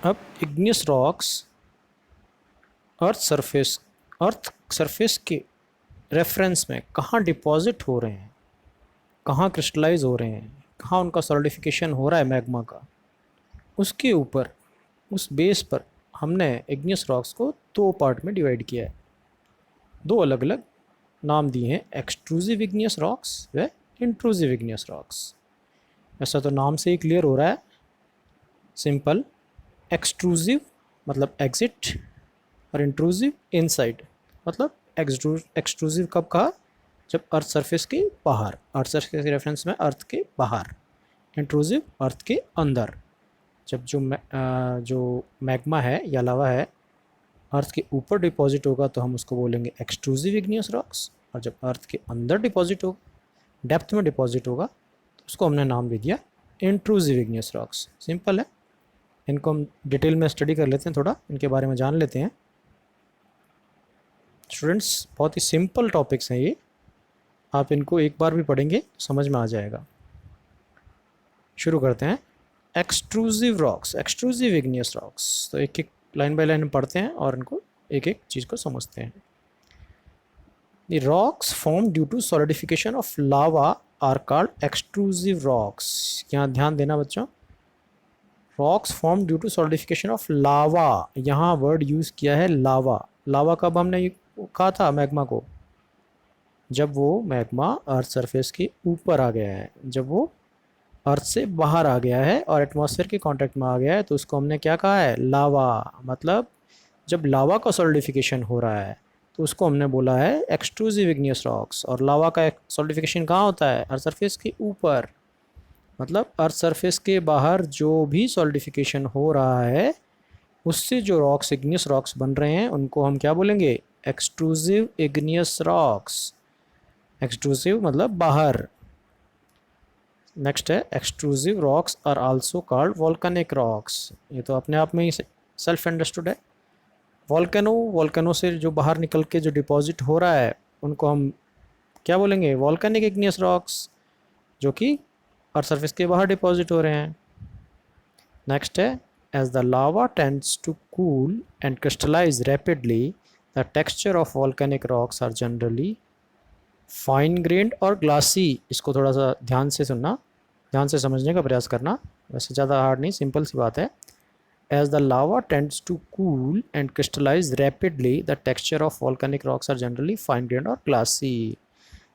अब igneous rocks अर्थ surface के reference में कहाँ डिपॉजिट हो रहे हैं, कहाँ क्रिस्टलाइज हो रहे हैं, कहाँ उनका सॉलिडिफिकेशन हो रहा है मैग्मा का, उसके ऊपर, उस बेस पर हमने इग्नियस रॉक्स को दो पार्ट में डिवाइड किया है। दो अलग अलग नाम दिए हैं, एक्सट्रूसिव इग्नियस रॉक्स व इंट्रूसिव इग्नियस रॉक्स। ऐसा तो नाम से ही क्लियर हो रहा है, सिंपल। एक्सट्रूसिव मतलब एग्जिट और इंट्रूसिव इनसाइड। मतलब एक्सट्रूसिव कब कहा, जब अर्थ सरफेस के बाहर, अर्थ सरफेस के रेफरेंस में अर्थ के बाहर। इंट्रूसिव अर्थ के अंदर, जब जो मैग्मा है या लावा है अर्थ के ऊपर डिपॉजिट होगा तो हम उसको बोलेंगे एक्सट्रूसिव इग्नियस रॉक्स, और जब अर्थ के अंदर डिपॉजिट होगा, डेप्थ में डिपॉजिट होगा, तो उसको हमने नाम दे दिया इंट्रूसिव इग्नियस रॉक्स। सिंपल है, इनको हम डिटेल में स्टडी कर लेते हैं, थोड़ा इनके बारे में जान लेते हैं। स्टूडेंट्स, बहुत ही सिंपल टॉपिक्स हैं ये, आप इनको एक बार भी पढ़ेंगे समझ में आ जाएगा। शुरू करते हैं। Extrusive rocks, extrusive igneous rocks, तो एक एक लाइन बाय लाइन पढ़ते हैं और इनको एक एक चीज़ को समझते हैं। The rocks form due to solidification of lava are called extrusive rocks. यहाँ ध्यान देना बच्चों, rocks form due to solidification of lava, यहाँ वर्ड यूज़ किया है लावा। लावा कब हमने कहा था मैग्मा को, जब वो मैग्मा अर्थ सरफेस के ऊपर आ गया है, जब वो अर्थ से बाहर आ गया है और एटमॉस्फेयर के कांटेक्ट में आ गया है, तो उसको हमने क्या कहा है, लावा। मतलब जब लावा का सॉलिडिफिकेशन हो रहा है तो उसको हमने बोला है एक्सट्रूसिव इग्नियस रॉक्स। और लावा का सॉलिडिफिकेशन कहाँ होता है, अर्थ सरफेस के ऊपर। मतलब अर्थ सरफेस के बाहर जो भी सॉलिडिफिकेशन हो रहा है उससे जो रॉक्स, इग्नियस रॉक्स बन रहे हैं, उनको हम क्या बोलेंगे, एक्सट्रूसिव इग्नियस रॉक्स। एक्सट्रूसिव मतलब बाहर। नेक्स्ट है, extrusive rocks are also called volcanic rocks. ये तो अपने आप में ही सेल्फ अंडरस्टूड है। वॉल्केनो से जो बाहर निकल के जो डिपॉजिट हो रहा है उनको हम क्या बोलेंगे, वॉल्केनिक इग्नियस रॉक्स, जो कि अर्थ सरफेस के बाहर डिपॉजिट हो रहे हैं। नेक्स्ट है, as the lava tends to cool and crystallise rapidly the texture of volcanic rocks are generally fine grained और ग्लासी। इसको थोड़ा सा ध्यान से सुनना, ध्यान से समझने का प्रयास करना, वैसे ज़्यादा हार्ड नहीं, सिंपल सी बात है। As the lava tends to cool and crystallise rapidly the texture of volcanic rocks are generally fine grained और ग्लासी।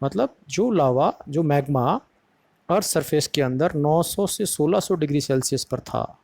मतलब जो लावा, जो मैग्मा अर्थ सरफेस के अंदर 900 से 1600 डिग्री सेल्सियस पर था,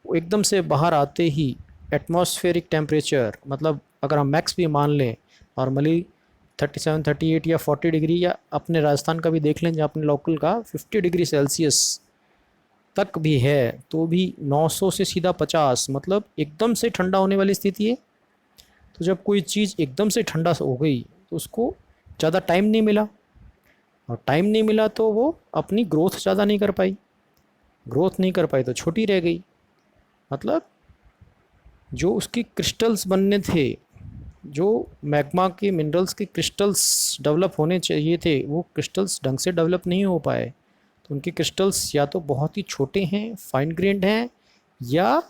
वो एकदम से बाहर आते ही एटमॉस्फेरिक टेम्परेचर, मतलब अगर हम मैक्स भी मान लें नॉर्मली 37, 38 या 40 डिग्री, या अपने राजस्थान का भी देख लें, जहाँ अपने लोकल का 50 डिग्री सेल्सियस तक भी है, तो भी 900 से सीधा 50, मतलब एकदम से ठंडा होने वाली स्थिति है। तो जब कोई चीज़ एकदम से ठंडा हो गई तो उसको ज़्यादा टाइम नहीं मिला, और टाइम नहीं मिला तो वो अपनी ग्रोथ ज़्यादा नहीं कर पाई, ग्रोथ नहीं कर पाई तो छोटी रह गई। मतलब जो उसकी क्रिस्टल्स बनने थे, जो मैग्मा के मिनरल्स के क्रिस्टल्स डेवलप होने चाहिए थे, वो क्रिस्टल्स ढंग से डेवलप नहीं हो पाए। तो उनके क्रिस्टल्स या तो बहुत ही छोटे हैं, फाइन ग्रेन्ड हैं, या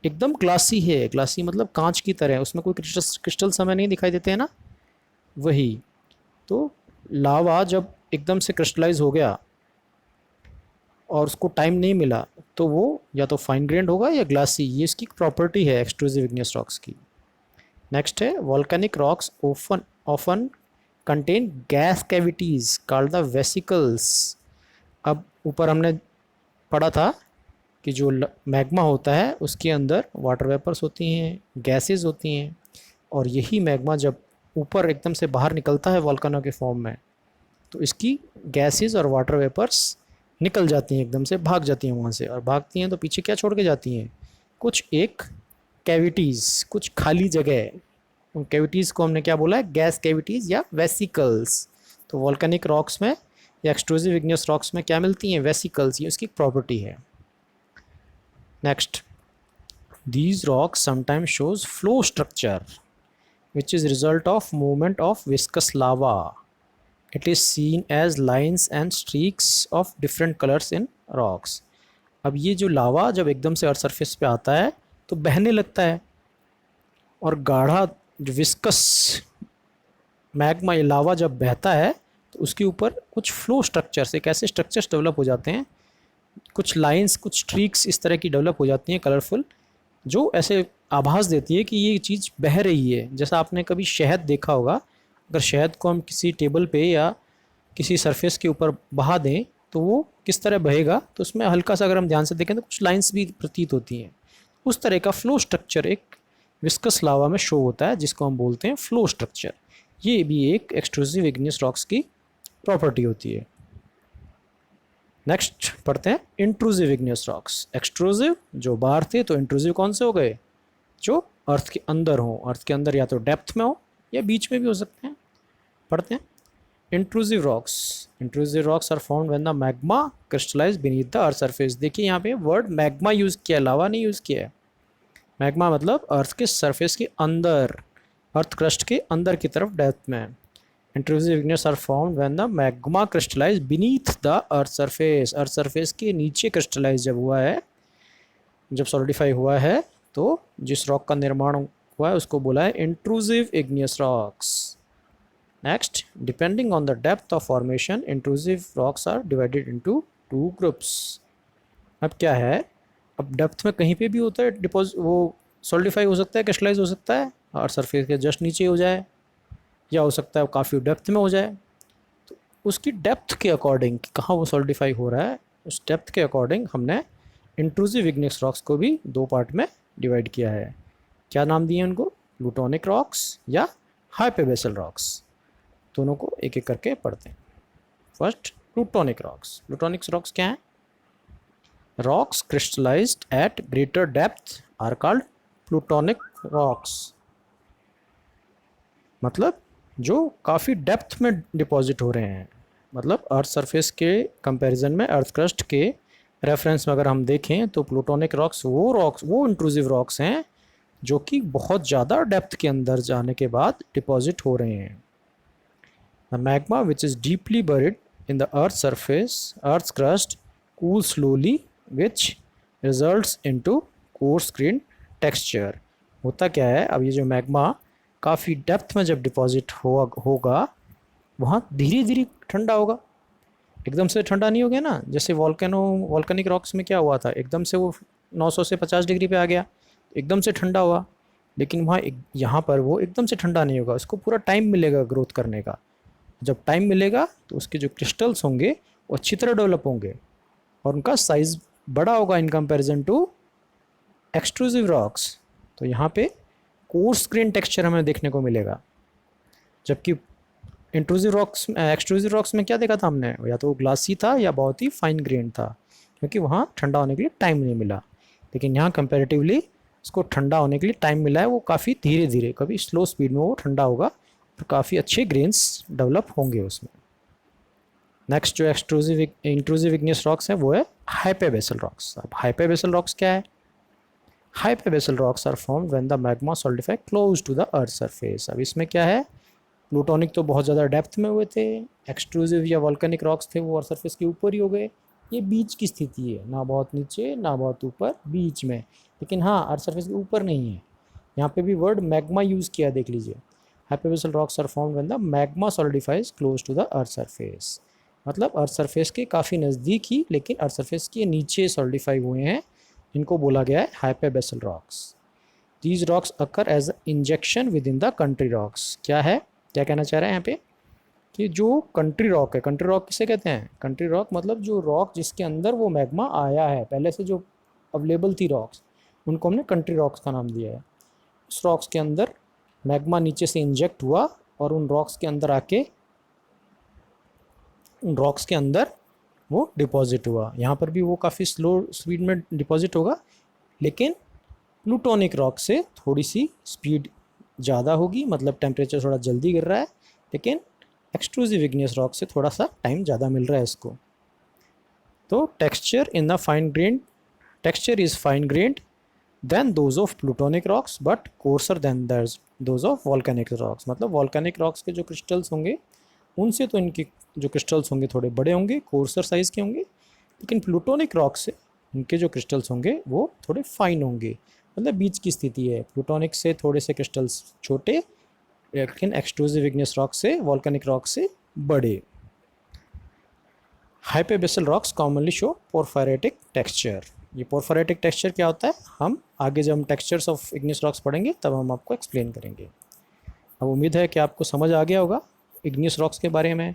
एकदम ग्लासी है। ग्लासी मतलब कांच की तरह, उसमें कोई क्रिस्टल्स हमें नहीं दिखाई देते हैं ना, वही। तो लावा जब एकदम से क्रिस्टलाइज हो गया और उसको टाइम नहीं मिला, तो वो या तो फाइन ग्रेन्ड होगा या ग्लासी। ये इसकी प्रॉपर्टी है एक्सट्रूसिव इग्नियस रॉक्स की। नेक्स्ट है, volcanic rocks often contain gas cavities called the vesicles. अब ऊपर हमने पढ़ा था कि जो मैग्मा होता है उसके अंदर वाटर वेपर्स होती हैं, गैसेस होती हैं, और यही मैग्मा जब ऊपर एकदम से बाहर निकलता है वॉल्केनो के फॉर्म में, तो इसकी गैसेस और वाटर वेपर्स निकल जाती हैं, एकदम से भाग जाती हैं वहाँ से। और भागती हैं तो पीछे क्या छोड़ के जाती हैं, कुछ एक कैविटीज़, कुछ खाली जगह। उन कैविटीज़ को हमने क्या बोला है, गैस कैविटीज़ या वेसिकल्स। तो वॉल्केनिक रॉक्स में या एक्सट्रूसिव इग्नियस रॉक्स में क्या मिलती हैं, वेसिकल्स, ये उसकी प्रॉपर्टी है। Next, these rocks sometimes shows flow structure which is result of movement of viscous lava. It is seen as lines and streaks of different colors in rocks. अब ये जो लावा जब एकदम से अर्थ सरफेस पे आता है तो बहने लगता है, और गाढ़ा जो विस्कस मैग्मा या लावा जब बहता है तो उसके ऊपर कुछ फ्लो स्ट्रक्चर्स, एक ऐसे स्ट्रक्चर्स डेवलप हो जाते हैं, कुछ लाइंस, कुछ स्ट्रीक्स इस तरह की डेवलप हो जाती हैं कलरफुल, जो ऐसे आभास देती है कि ये चीज़ बह रही है। जैसा आपने कभी शहद देखा होगा, अगर शहद को हम किसी टेबल पे या किसी सरफेस के ऊपर बहा दें तो वो किस तरह बहेगा, तो उसमें हल्का सा अगर हम ध्यान से देखें तो कुछ लाइंस भी प्रतीत होती हैं। उस तरह का फ्लो स्ट्रक्चर एक विस्कस लावा में शो होता है, जिसको हम बोलते हैं फ्लो स्ट्रक्चर। ये भी एक एक्सट्रूसिव इग्नियस रॉक्स की प्रॉपर्टी होती है। नेक्स्ट पढ़ते हैं इंट्रूसिव इग्नियस रॉक्स। एक्सट्रूसिव जो बाहर थे, तो इंट्रूसिव कौन से हो गए, जो अर्थ के अंदर हो। अर्थ के अंदर या तो डेप्थ में हो या बीच में भी हो सकते हैं। पढ़ते हैं intrusive rocks. Intrusive rocks are found when the magma crystallise beneath the earth surface. देखिए यहाँ पे वर्ड मैग्मा यूज़ किया है, लावा नहीं यूज़ किया है। मैग्मा मतलब अर्थ के सरफेस के अंदर, अर्थ क्रस्ट के अंदर की तरफ डेप्थ में। Intrusive igneous are found when the magma crystallise beneath the earth surface. Earth surface के नीचे क्रिस्टलाइज जब हुआ है, जब सॉलिडिफाई हुआ है, तो जिस रॉक का निर्माण हुआ है उसको बोला है intrusive igneous rocks. Next, depending on the depth of formation, intrusive rocks are divided into 2 groups. अब क्या है, अब डेप्थ में कहीं पे भी होता है डिपॉजिट, वो सॉलिडिफाई हो सकता है, क्रिस्टलाइज हो सकता है और सरफेस के जस्ट नीचे हो जाए, या हो सकता है काफ़ी डेप्थ में हो जाए। तो उसकी डेप्थ के अकॉर्डिंग कहाँ वो सॉलिडिफाई हो रहा है, उस डेप्थ के अकॉर्डिंग हमने इंट्रूसिव इग्नियस रॉक्स को भी 2 पार्ट में डिवाइड किया है। क्या नाम दिए उनको, प्लूटोनिक रॉक्स या हाइपेबेसल रॉक्स। दोनों को एक एक करके पढ़ते हैं। First plutonic rocks. Plutonic rocks क्या हैं, rocks crystallised at greater depth are called plutonic rocks. मतलब जो काफ़ी डेप्थ में डिपॉजिट हो रहे हैं, मतलब अर्थ सरफेस के कंपैरिजन में अर्थ क्रस्ट के रेफरेंस में अगर हम देखें तो प्लूटोनिक रॉक्स वो इंट्रूसिव रॉक्स हैं जो कि बहुत ज़्यादा डेप्थ के अंदर जाने के बाद डिपॉजिट हो रहे हैं। The magma, which is deeply buried in the Earth's surface, Earth's crust, cools slowly, which results into coarse-grained texture. होता क्या है, अब ये जो मैग्मा काफ़ी डेप्थ में जब डिपॉजिट होगा वहाँ धीरे धीरे ठंडा होगा, एकदम से ठंडा नहीं हो गया ना। जैसे वॉल्केनिक रॉक्स में क्या हुआ था, एकदम से वो 900 से 50 डिग्री पे आ गया, एकदम से ठंडा हुआ। लेकिन यहाँ पर वो एकदम से ठंडा नहीं होगा, उसको पूरा टाइम मिलेगा ग्रोथ करने का। जब टाइम मिलेगा तो उसके जो क्रिस्टल्स होंगे वो अच्छी तरह डेवलप होंगे और उनका साइज़ बड़ा होगा in comparison to extrusive rocks. तो यहाँ पे कोर्स ग्रेन टेक्सचर हमें देखने को मिलेगा, जबकि एक्सट्रूसिव रॉक्स में क्या देखा था हमने, या तो ग्लासी था या बहुत ही फाइन ग्रेन था, क्योंकि वहाँ ठंडा होने के लिए टाइम नहीं मिला। लेकिन यहाँ कंपैरेटिवली उसको ठंडा होने के लिए टाइम मिला है, वो काफ़ी धीरे धीरे, कभी स्लो स्पीड में वो ठंडा होगा, तो काफ़ी अच्छे ग्रेन्स डेवलप होंगे उसमें। नेक्स्ट जो इंट्रूसिव इग्नियस रॉक्स है वो है हाइपेबेसल रॉक्स। अब हाइपेबेसल रॉक्स क्या है, hypabyssal rocks are formed when the magma solidify close to the earth surface. अब इसमें क्या है, प्लूटोनिक तो बहुत ज़्यादा डेप्थ में हुए थे, एक्सट्रूसिव या वॉल्केनिक रॉक्स थे वो अर्थ सरफेस के ऊपर ही हो गए। ये बीच की स्थिति है, ना बहुत नीचे ना बहुत ऊपर, बीच में। लेकिन हाँ, अर्थ सरफेस के ऊपर नहीं है। यहाँ पे भी वर्ड मैग्मा यूज़ किया, देख लीजिए। Hypabyssal rocks are formed when the magma solidifies close to the earth surface, मतलब अर्थ सरफेस के काफ़ी नज़दीक ही लेकिन अर्थ सरफेस के नीचे सॉलिडिफाई हुए हैं, इनको बोला गया है hypabyssal rocks. These rocks occur as injection within the country rocks. क्या है, क्या कहना चाह रहे हैं यहाँ पे कि जो कंट्री रॉक है, कंट्री रॉक किसे कहते हैं, कंट्री रॉक मतलब जो रॉक जिसके अंदर वो मैग्मा आया है, पहले से जो अवेलेबल थी रॉक्स, उनको हमने कंट्री रॉक्स का नाम दिया है। उस रॉक्स के अंदर मैग्मा नीचे से इंजेक्ट हुआ और उन रॉक्स के अंदर आके उन रॉक्स के अंदर वो डिपॉजिट हुआ। यहाँ पर भी वो काफ़ी स्लो स्पीड में डिपॉजिट होगा, लेकिन प्लूटोनिक रॉक से थोड़ी सी स्पीड ज़्यादा होगी, मतलब टेम्परेचर थोड़ा जल्दी गिर रहा है, लेकिन एक्सट्रूसिव इग्नियस रॉक से थोड़ा सा टाइम ज़्यादा मिल रहा है इसको। तो texture is fine grained than those of plutonic rocks but coarser than those of volcanic rocks. मतलब वॉल्केनिक रॉक्स के जो क्रिस्टल्स होंगे उनसे तो इनके जो क्रिस्टल्स होंगे थोड़े बड़े होंगे, कोर्सर साइज़ के होंगे, लेकिन प्लूटोनिक रॉक से इनके जो क्रिस्टल्स होंगे वो थोड़े फाइन होंगे, मतलब बीच की स्थिति है, प्लूटोनिक से थोड़े से क्रिस्टल्स छोटे, लेकिन एक्सट्रूसिव इग्नियस रॉक से, वॉल्केनिक रॉक से बड़े। हाइपेबेसल रॉक्स कॉमनली शो पोरफायरेटिक टेक्सचर। ये पोरफायरेटिक टेक्सचर क्या होता है, हम आगे जब हम टेक्सचर्स ऑफ इग्नियस रॉक्स पढ़ेंगे तब हम आपको एक्सप्लेन करेंगे। अब उम्मीद है कि आपको समझ आ गया होगा इग्नियस रॉक्स के बारे में,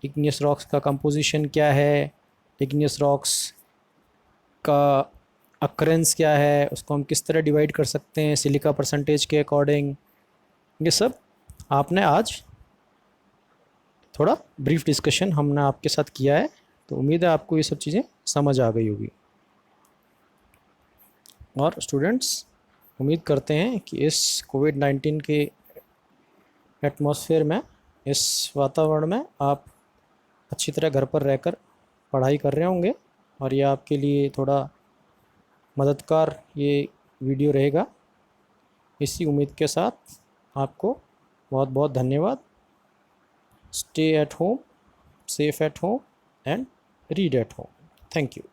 इग्नियस रॉक्स का कंपोजिशन क्या है, इग्नियस रॉक्स का अक्रेंस क्या है, उसको हम किस तरह डिवाइड कर सकते हैं सिलिका परसेंटेज के अकॉर्डिंग। ये सब आपने आज थोड़ा ब्रीफ डिस्कशन हमने आपके साथ किया है, तो उम्मीद है आपको ये सब चीज़ें समझ आ गई होगी। और स्टूडेंट्स, उम्मीद करते हैं कि इस कोविड-19 के एटमॉस्फेयर में, इस वातावरण में आप अच्छी तरह घर पर रहकर पढ़ाई कर रहे होंगे, और ये आपके लिए थोड़ा मददगार ये वीडियो रहेगा। इसी उम्मीद के साथ आपको बहुत बहुत धन्यवाद। Stay at home, safe at home, and read at home. Thank you.